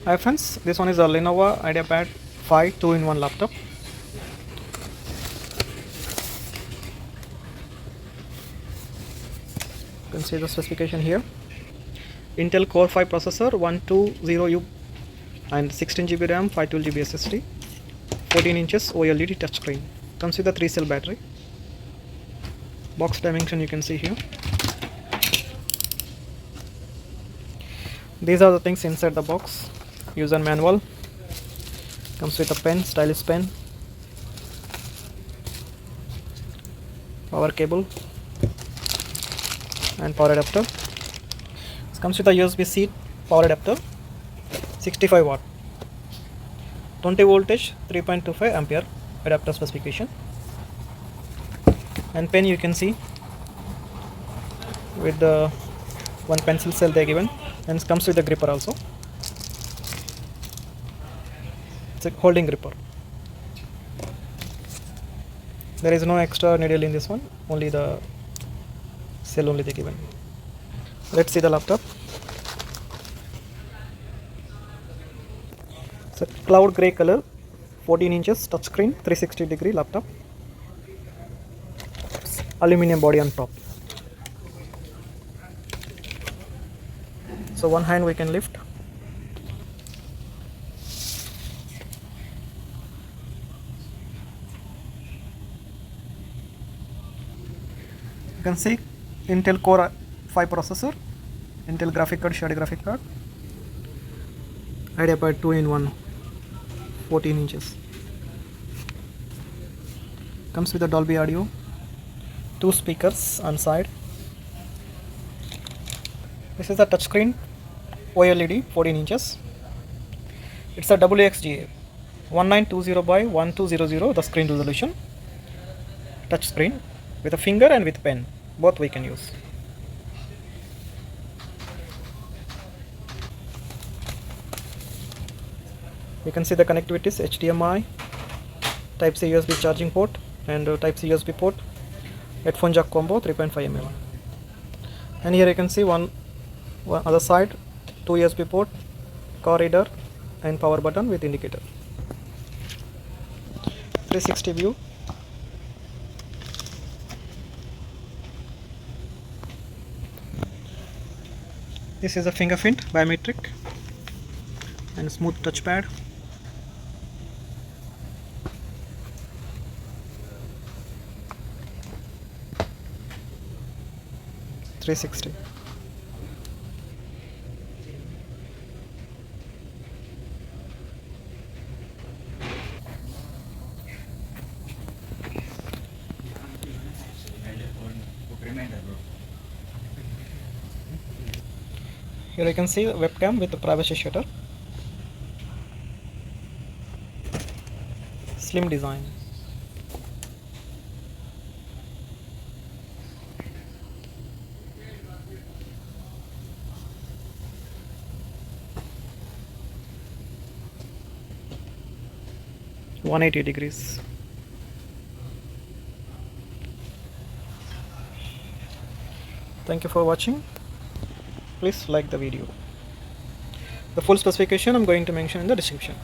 Hi friends, this one is a Lenovo IdeaPad 5 2-in-1 laptop. You can see the specification here. Intel Core 5 processor, 120U and 16GB RAM, 512GB SSD, 14 inches OLED touchscreen. Comes with a 3-cell battery. Box dimension you can see here. These are the things inside the box. User manual. Comes with a pen, stylus pen, power cable and power adapter. It comes with a USB-C power adapter, 65 watt, 20 voltage, 3.25 ampere adapter specification. And pen you can see with the one pencil cell they given, and it comes with a gripper also. It's a holding gripper. There is no extra needle in this one, only the cell only they given. Let's see the laptop. It's a cloud gray color, 14 inches touchscreen, 360-degree laptop. Aluminum body on top. So one hand we can lift. You can see Intel Core 5 processor, Intel graphic card, shared graphic card, IdeaPad 2-in-1, 14 inches. Comes with a Dolby audio, 2 speakers on side. This is a touchscreen OLED, 14 inches. It's a WUXGA 1920 by 1200 the screen resolution. Touch screen with a finger and with pen, both we can use. You can see the connectivities: HDMI, Type C USB charging port and Type C USB port, headphone jack combo 3.5mm. And here you can see one other side, 2 USB port, card reader and power button with indicator. 360 view. This is a fingerprint biometric and smooth touchpad. .360. Here you can see the webcam with the privacy shutter. Slim design. .180 degrees. Thank you for watching. Please like the video. The full specification I'm going to mention in the description.